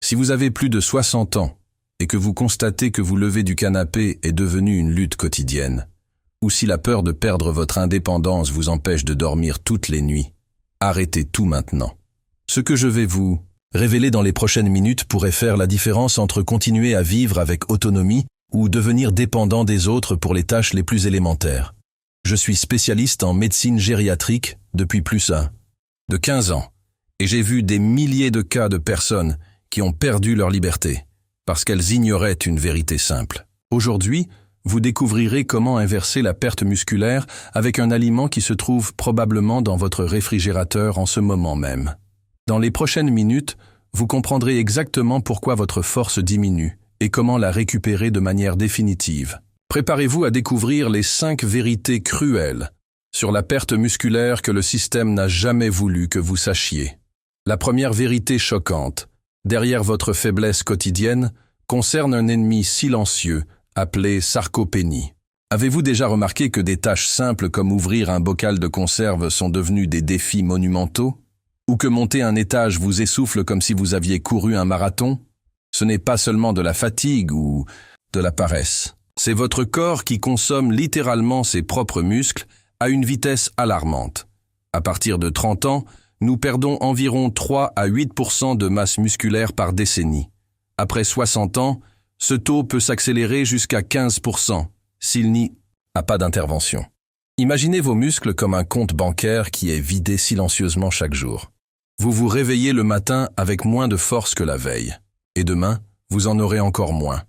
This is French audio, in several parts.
Si vous avez plus de 60 ans et que vous constatez que vous lever du canapé est devenu une lutte quotidienne, ou si la peur de perdre votre indépendance vous empêche de dormir toutes les nuits, arrêtez tout maintenant. Ce que je vais vous révéler dans les prochaines minutes pourrait faire la différence entre continuer à vivre avec autonomie ou devenir dépendant des autres pour les tâches les plus élémentaires. Je suis spécialiste en médecine gériatrique depuis plus de 15 ans et j'ai vu des milliers de cas de personnes qui ont perdu leur liberté parce qu'elles ignoraient une vérité simple. Aujourd'hui, vous découvrirez comment inverser la perte musculaire avec un aliment qui se trouve probablement dans votre réfrigérateur en ce moment même. Dans les prochaines minutes, vous comprendrez exactement pourquoi votre force diminue et comment la récupérer de manière définitive. Préparez-vous à découvrir les 5 vérités cruelles sur la perte musculaire que le système n'a jamais voulu que vous sachiez. La première vérité choquante, derrière votre faiblesse quotidienne, concerne un ennemi silencieux appelé sarcopénie. Avez-vous déjà remarqué que des tâches simples comme ouvrir un bocal de conserve sont devenues des défis monumentaux? Ou que monter un étage vous essouffle comme si vous aviez couru un marathon? Ce n'est pas seulement de la fatigue ou de la paresse. C'est votre corps qui consomme littéralement ses propres muscles à une vitesse alarmante. À partir de 30 ans, nous perdons environ 3 à 8% de masse musculaire par décennie. Après 60 ans, ce taux peut s'accélérer jusqu'à 15% s'il n'y a pas d'intervention. Imaginez vos muscles comme un compte bancaire qui est vidé silencieusement chaque jour. Vous vous réveillez le matin avec moins de force que la veille. Et demain, vous en aurez encore moins.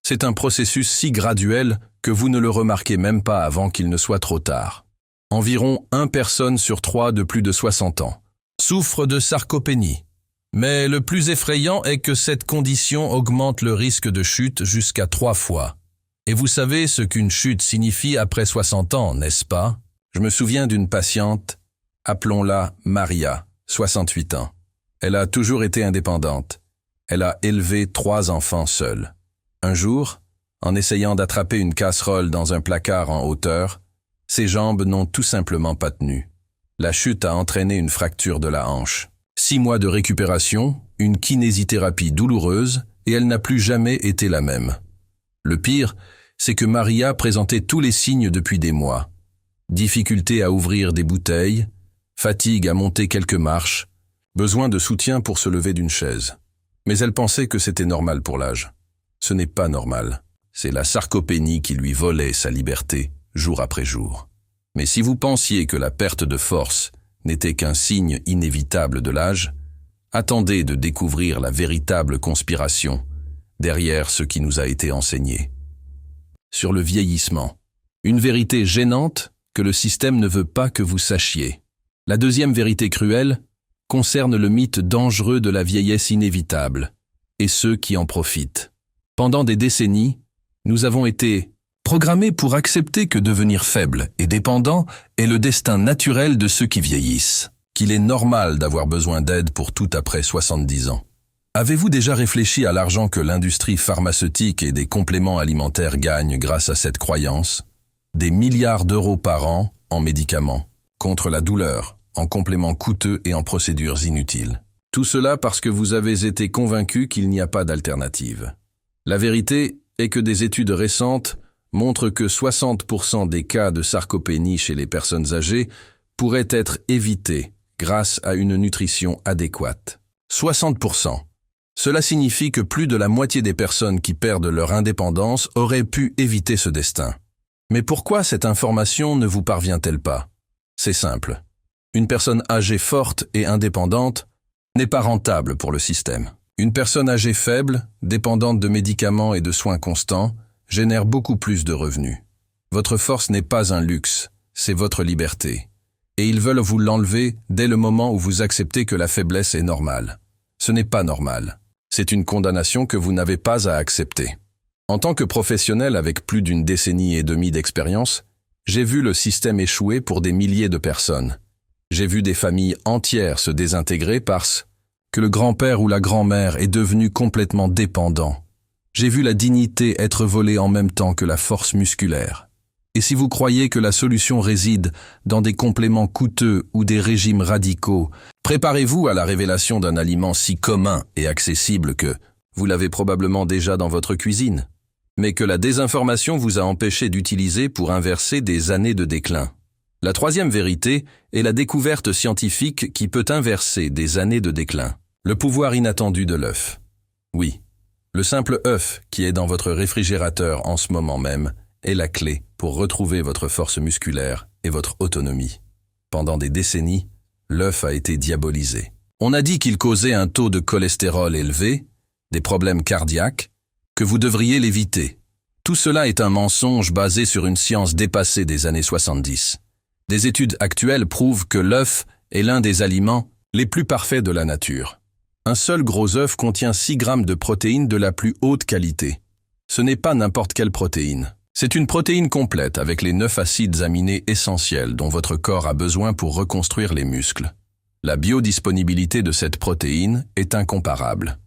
C'est un processus si graduel que vous ne le remarquez même pas avant qu'il ne soit trop tard. Environ 1 personne sur 3 de plus de 60 ans souffre de sarcopénie. Mais le plus effrayant est que cette condition augmente le risque de chute jusqu'à 3 fois. Et vous savez ce qu'une chute signifie après 60 ans, n'est-ce pas? Je me souviens d'une patiente, appelons-la Maria, 68 ans. Elle a toujours été indépendante. Elle a élevé 3 enfants seule. Un jour, en essayant d'attraper une casserole dans un placard en hauteur, ses jambes n'ont tout simplement pas tenu. La chute a entraîné une fracture de la hanche. 6 mois de récupération, une kinésithérapie douloureuse, et elle n'a plus jamais été la même. Le pire, c'est que Maria présentait tous les signes depuis des mois. Difficulté à ouvrir des bouteilles, fatigue à monter quelques marches, besoin de soutien pour se lever d'une chaise. Mais elle pensait que c'était normal pour l'âge. Ce n'est pas normal. C'est la sarcopénie qui lui volait sa liberté, jour après jour. Mais si vous pensiez que la perte de force n'était qu'un signe inévitable de l'âge, attendez de découvrir la véritable conspiration derrière ce qui nous a été enseigné. Sur le vieillissement. Une vérité gênante que le système ne veut pas que vous sachiez. La deuxième vérité cruelle concerne le mythe dangereux de la vieillesse inévitable et ceux qui en profitent. Pendant des décennies, nous avons été programmés pour accepter que devenir faible et dépendant est le destin naturel de ceux qui vieillissent, qu'il est normal d'avoir besoin d'aide pour tout après 70 ans. Avez-vous déjà réfléchi à l'argent que l'industrie pharmaceutique et des compléments alimentaires gagnent grâce à cette croyance? Des milliards d'euros par an en médicaments, contre la douleur, en compléments coûteux et en procédures inutiles. Tout cela parce que vous avez été convaincu qu'il n'y a pas d'alternative. La vérité est que des études récentes montrent que 60% des cas de sarcopénie chez les personnes âgées pourraient être évités grâce à une nutrition adéquate. 60%. Cela signifie que plus de la moitié des personnes qui perdent leur indépendance auraient pu éviter ce destin. Mais pourquoi cette information ne vous parvient-elle pas? C'est simple. Une personne âgée forte et indépendante n'est pas rentable pour le système. Une personne âgée faible, dépendante de médicaments et de soins constants, génère beaucoup plus de revenus. Votre force n'est pas un luxe, c'est votre liberté. Et ils veulent vous l'enlever dès le moment où vous acceptez que la faiblesse est normale. Ce n'est pas normal. C'est une condamnation que vous n'avez pas à accepter. En tant que professionnel avec plus d'une décennie et demie d'expérience, j'ai vu le système échouer pour des milliers de personnes. J'ai vu des familles entières se désintégrer parce que le grand-père ou la grand-mère est devenu complètement dépendant. J'ai vu la dignité être volée en même temps que la force musculaire. Et si vous croyez que la solution réside dans des compléments coûteux ou des régimes radicaux, préparez-vous à la révélation d'un aliment si commun et accessible que vous l'avez probablement déjà dans votre cuisine, mais que la désinformation vous a empêché d'utiliser pour inverser des années de déclin. La troisième vérité est la découverte scientifique qui peut inverser des années de déclin. Le pouvoir inattendu de l'œuf. Oui, le simple œuf qui est dans votre réfrigérateur en ce moment même est la clé pour retrouver votre force musculaire et votre autonomie. Pendant des décennies, l'œuf a été diabolisé. On a dit qu'il causait un taux de cholestérol élevé, des problèmes cardiaques, que vous devriez l'éviter. Tout cela est un mensonge basé sur une science dépassée des années 70. Des études actuelles prouvent que l'œuf est l'un des aliments les plus parfaits de la nature. Un seul gros œuf contient 6 grammes de protéines de la plus haute qualité. Ce n'est pas n'importe quelle protéine. C'est une protéine complète avec les 9 acides aminés essentiels dont votre corps a besoin pour reconstruire les muscles. La biodisponibilité de cette protéine est incomparable.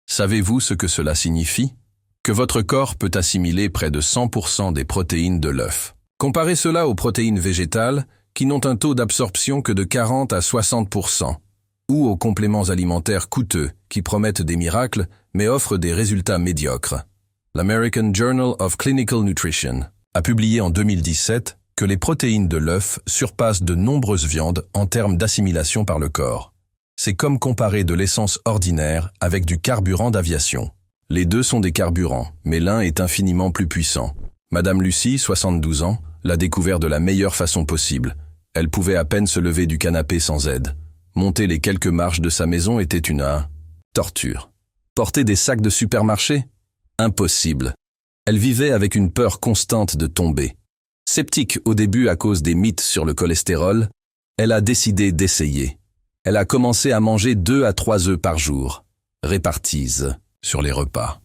Savez-vous ce que cela signifie? Que votre corps peut assimiler près de 100% des protéines de l'œuf. Comparez cela aux protéines végétales qui n'ont un taux d'absorption que de 40 à 60%, ou aux compléments alimentaires coûteux qui promettent des miracles mais offrent des résultats médiocres. L'American Journal of Clinical Nutrition a publié en 2017 que les protéines de l'œuf surpassent de nombreuses viandes en termes d'assimilation par le corps. C'est comme comparer de l'essence ordinaire avec du carburant d'aviation. Les deux sont des carburants, mais l'un est infiniment plus puissant. Madame Lucie, 72 ans, l'a découvert de la meilleure façon possible. Elle pouvait à peine se lever du canapé sans aide. Monter les quelques marches de sa maison était une torture. Porter des sacs de supermarché? Impossible. Elle vivait avec une peur constante de tomber. Sceptique au début à cause des mythes sur le cholestérol, elle a décidé d'essayer. Elle a commencé à manger 2 à 3 œufs par jour, répartis sur les repas.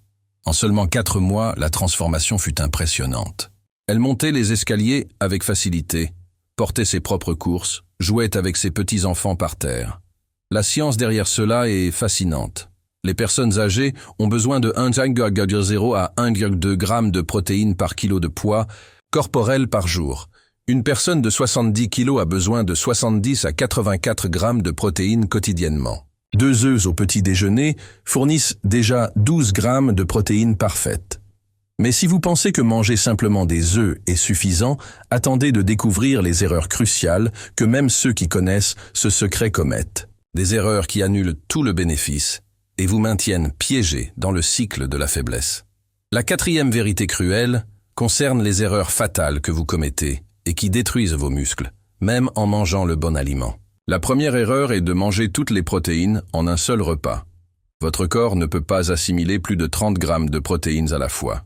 En seulement 4 mois, la transformation fut impressionnante. Elle montait les escaliers avec facilité, portait ses propres courses, jouait avec ses petits-enfants par terre. La science derrière cela est fascinante. Les personnes âgées ont besoin de 1,0 à 1,2 g de protéines par kilo de poids corporel par jour. Une personne de 70 kg a besoin de 70 à 84 g de protéines quotidiennement. 2 œufs au petit déjeuner fournissent déjà 12 g de protéines parfaites. Mais si vous pensez que manger simplement des œufs est suffisant, attendez de découvrir les erreurs cruciales que même ceux qui connaissent ce secret commettent. Des erreurs qui annulent tout le bénéfice et vous maintiennent piégés dans le cycle de la faiblesse. La 4e vérité cruelle concerne les erreurs fatales que vous commettez et qui détruisent vos muscles, même en mangeant le bon aliment. La première erreur est de manger toutes les protéines en un seul repas. Votre corps ne peut pas assimiler plus de 30 grammes de protéines à la fois.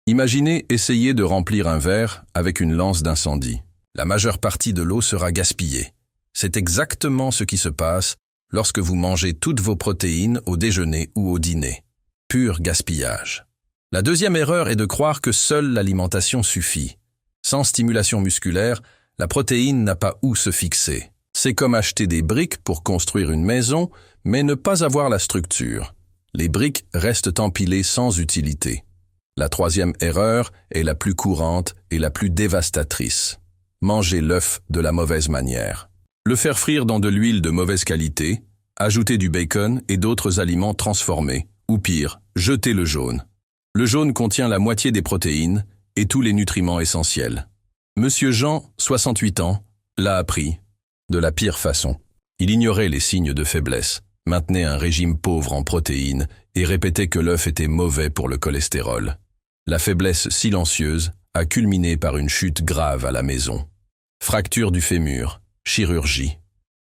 Imaginez essayer de remplir un verre avec une lance d'incendie. La majeure partie de l'eau sera gaspillée. C'est exactement ce qui se passe lorsque vous mangez toutes vos protéines au déjeuner ou au dîner. Pur gaspillage. La deuxième erreur est de croire que seule l'alimentation suffit. Sans stimulation musculaire, la protéine n'a pas où se fixer. C'est comme acheter des briques pour construire une maison, mais ne pas avoir la structure. Les briques restent empilées sans utilité. La troisième erreur est la plus courante et la plus dévastatrice. Manger l'œuf de la mauvaise manière. Le faire frire dans de l'huile de mauvaise qualité, ajouter du bacon et d'autres aliments transformés, ou pire, jeter le jaune. Le jaune contient la moitié des protéines et tous les nutriments essentiels. Monsieur Jean, 68 ans, l'a appris de la pire façon. Il ignorait les signes de faiblesse, maintenait un régime pauvre en protéines et répétait que l'œuf était mauvais pour le cholestérol. La faiblesse silencieuse a culminé par une chute grave à la maison. Fracture du fémur, chirurgie.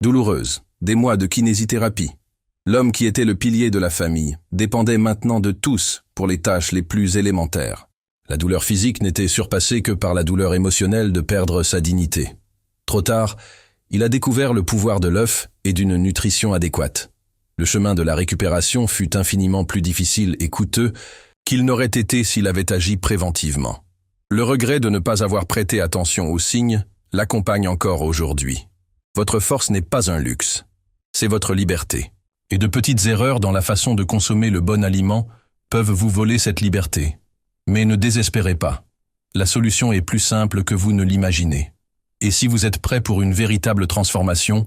Douloureuse, des mois de kinésithérapie. L'homme qui était le pilier de la famille dépendait maintenant de tous pour les tâches les plus élémentaires. La douleur physique n'était surpassée que par la douleur émotionnelle de perdre sa dignité. Trop tard, il a découvert le pouvoir de l'œuf et d'une nutrition adéquate. Le chemin de la récupération fut infiniment plus difficile et coûteux qu'il n'aurait été s'il avait agi préventivement. Le regret de ne pas avoir prêté attention aux signes l'accompagne encore aujourd'hui. Votre force n'est pas un luxe, c'est votre liberté. Et de petites erreurs dans la façon de consommer le bon aliment peuvent vous voler cette liberté. Mais ne désespérez pas. La solution est plus simple que vous ne l'imaginez. Et si vous êtes prêt pour une véritable transformation,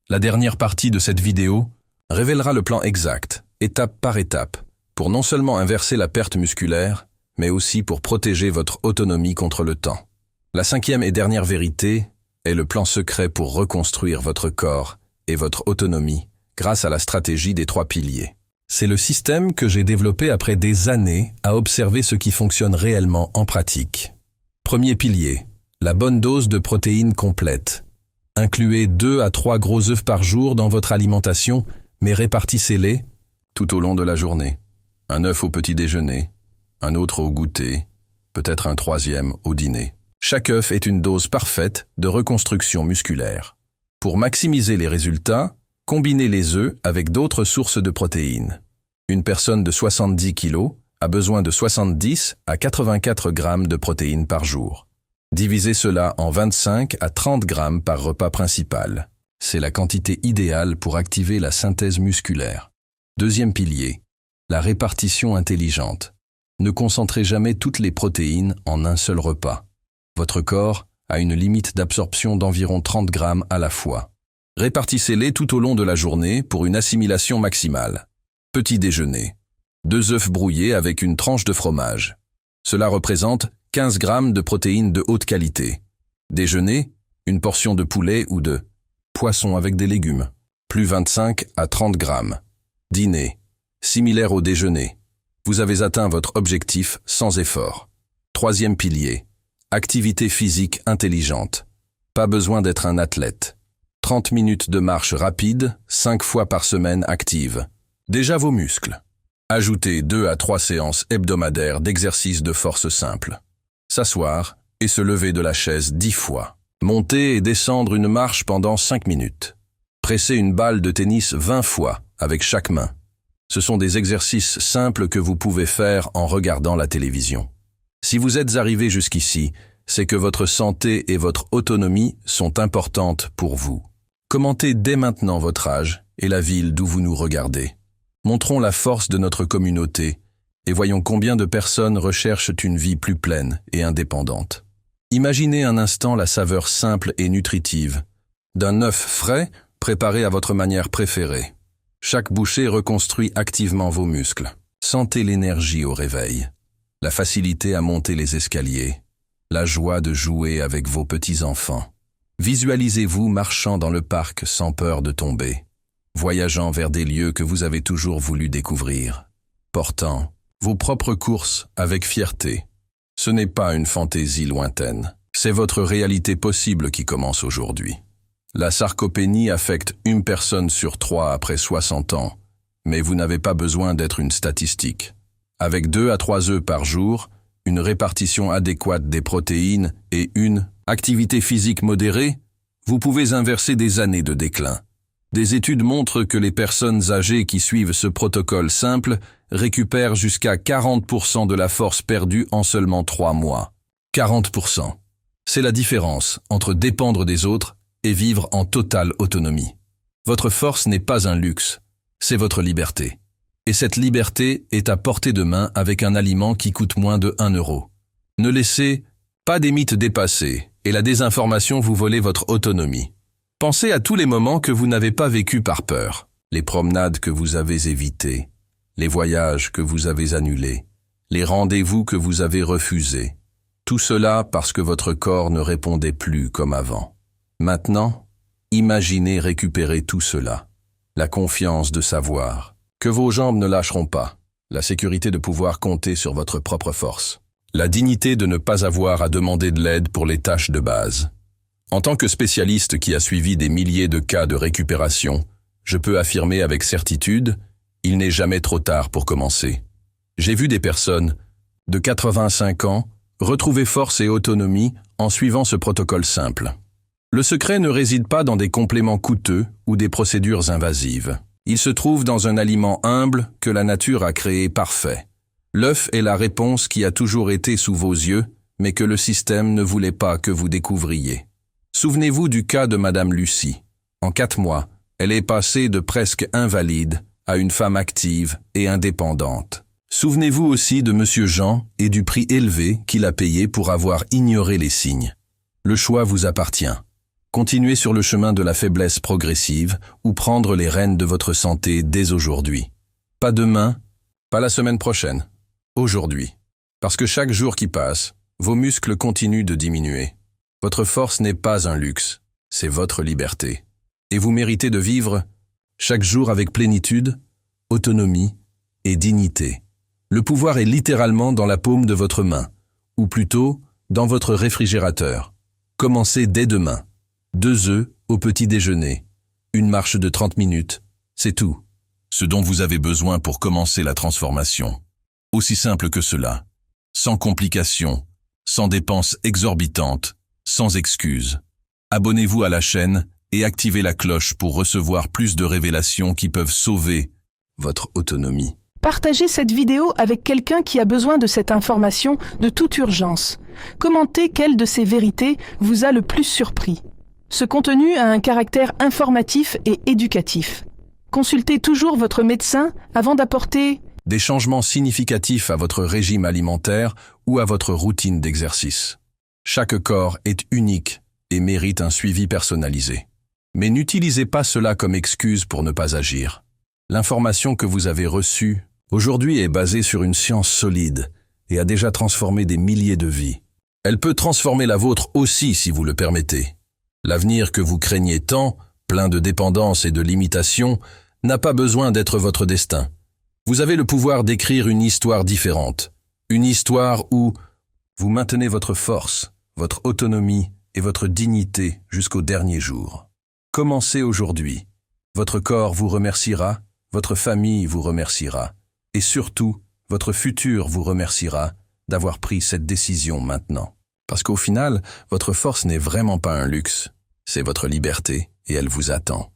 la dernière partie de cette vidéo révélera le plan exact, étape par étape, pour non seulement inverser la perte musculaire, mais aussi pour protéger votre autonomie contre le temps. La cinquième et dernière vérité est le plan secret pour reconstruire votre corps et votre autonomie grâce à la stratégie des 3 piliers. C'est le système que j'ai développé après des années à observer ce qui fonctionne réellement en pratique. Premier pilier, la bonne dose de protéines complète. Incluez 2 à 3 gros œufs par jour dans votre alimentation, mais répartissez-les tout au long de la journée. Un œuf au petit déjeuner, un autre au goûter, peut-être un 3e au dîner. Chaque œuf est une dose parfaite de reconstruction musculaire. Pour maximiser les résultats, combinez les œufs avec d'autres sources de protéines. Une personne de 70 kg a besoin de 70 à 84 grammes de protéines par jour. Divisez cela en 25 à 30 grammes par repas principal. C'est la quantité idéale pour activer la synthèse musculaire. Deuxième pilier, la répartition intelligente. Ne concentrez jamais toutes les protéines en un seul repas. Votre corps a une limite d'absorption d'environ 30 grammes à la fois. Répartissez-les tout au long de la journée pour une assimilation maximale. Petit déjeuner. 2 œufs brouillés avec une tranche de fromage. Cela représente 15 grammes de protéines de haute qualité. Déjeuner, une portion de poulet ou de poisson avec des légumes, plus 25 à 30 grammes. Dîner, similaire au déjeuner. Vous avez atteint votre objectif sans effort. Troisième pilier, activité physique intelligente. Pas besoin d'être un athlète. 30 minutes de marche rapide, 5 fois par semaine active. Déjà vos muscles. Ajoutez 2 à 3 séances hebdomadaires d'exercices de force simple. S'asseoir et se lever de la chaise 10 fois. Monter et descendre une marche pendant 5 minutes. Presser une balle de tennis 20 fois avec chaque main. Ce sont des exercices simples que vous pouvez faire en regardant la télévision. Si vous êtes arrivé jusqu'ici, c'est que votre santé et votre autonomie sont importantes pour vous. Commentez dès maintenant votre âge et la ville d'où vous nous regardez. Montrons la force de notre communauté et voyons combien de personnes recherchent une vie plus pleine et indépendante. Imaginez un instant la saveur simple et nutritive d'un œuf frais préparé à votre manière préférée. Chaque bouchée reconstruit activement vos muscles. Sentez l'énergie au réveil, la facilité à monter les escaliers, la joie de jouer avec vos petits-enfants. Visualisez-vous marchant dans le parc sans peur de tomber, voyageant vers des lieux que vous avez toujours voulu découvrir, portant vos propres courses avec fierté. Ce n'est pas une fantaisie lointaine, c'est votre réalité possible qui commence aujourd'hui. La sarcopénie affecte une personne sur 3 après 60 ans, mais vous n'avez pas besoin d'être une statistique. Avec 2 à 3 œufs par jour, une répartition adéquate des protéines et une activité physique modérée, vous pouvez inverser des années de déclin. Des études montrent que les personnes âgées qui suivent ce protocole simple récupèrent jusqu'à 40% de la force perdue en seulement 3 mois. 40%. C'est la différence entre dépendre des autres et vivre en totale autonomie. Votre force n'est pas un luxe, c'est votre liberté. Et cette liberté est à portée de main avec un aliment qui coûte moins de 1 euro. Ne laissez pas des mythes dépasser et la désinformation vous voler votre autonomie. Pensez à tous les moments que vous n'avez pas vécus par peur, les promenades que vous avez évitées, les voyages que vous avez annulés, les rendez-vous que vous avez refusés. Tout cela parce que votre corps ne répondait plus comme avant. Maintenant, imaginez récupérer tout cela. La confiance de savoir que vos jambes ne lâcheront pas, la sécurité de pouvoir compter sur votre propre force, la dignité de ne pas avoir à demander de l'aide pour les tâches de base. En tant que spécialiste qui a suivi des milliers de cas de récupération, je peux affirmer avec certitude, il n'est jamais trop tard pour commencer. J'ai vu des personnes de 85 ans retrouver force et autonomie en suivant ce protocole simple. Le secret ne réside pas dans des compléments coûteux ou des procédures invasives. Il se trouve dans un aliment humble que la nature a créé parfait. L'œuf est la réponse qui a toujours été sous vos yeux, mais que le système ne voulait pas que vous découvriez. Souvenez-vous du cas de Madame Lucie. En 4 mois, elle est passée de presque invalide à une femme active et indépendante. Souvenez-vous aussi de Monsieur Jean et du prix élevé qu'il a payé pour avoir ignoré les signes. Le choix vous appartient. Continuez sur le chemin de la faiblesse progressive ou prendre les rênes de votre santé dès aujourd'hui. Pas demain, pas la semaine prochaine. Aujourd'hui. Parce que chaque jour qui passe, vos muscles continuent de diminuer. Votre force n'est pas un luxe, c'est votre liberté. Et vous méritez de vivre chaque jour avec plénitude, autonomie et dignité. Le pouvoir est littéralement dans la paume de votre main, ou plutôt dans votre réfrigérateur. Commencez dès demain. 2 œufs au petit déjeuner, une marche de 30 minutes, c'est tout. Ce dont vous avez besoin pour commencer la transformation. Aussi simple que cela. Sans complications, sans dépenses exorbitantes, sans excuses. Abonnez-vous à la chaîne et activez la cloche pour recevoir plus de révélations qui peuvent sauver votre autonomie. Partagez cette vidéo avec quelqu'un qui a besoin de cette information de toute urgence. Commentez quelle de ces vérités vous a le plus surpris. Ce contenu a un caractère informatif et éducatif. Consultez toujours votre médecin avant d'apporter des changements significatifs à votre régime alimentaire ou à votre routine d'exercice. Chaque corps est unique et mérite un suivi personnalisé. Mais n'utilisez pas cela comme excuse pour ne pas agir. L'information que vous avez reçue aujourd'hui est basée sur une science solide et a déjà transformé des milliers de vies. Elle peut transformer la vôtre aussi si vous le permettez. L'avenir que vous craignez tant, plein de dépendance et de limitations, n'a pas besoin d'être votre destin. Vous avez le pouvoir d'écrire une histoire différente. Une histoire où vous maintenez votre force, votre autonomie et votre dignité jusqu'au dernier jour. Commencez aujourd'hui. Votre corps vous remerciera, votre famille vous remerciera, et surtout, votre futur vous remerciera d'avoir pris cette décision maintenant. Parce qu'au final, votre force n'est vraiment pas un luxe, c'est votre liberté et elle vous attend.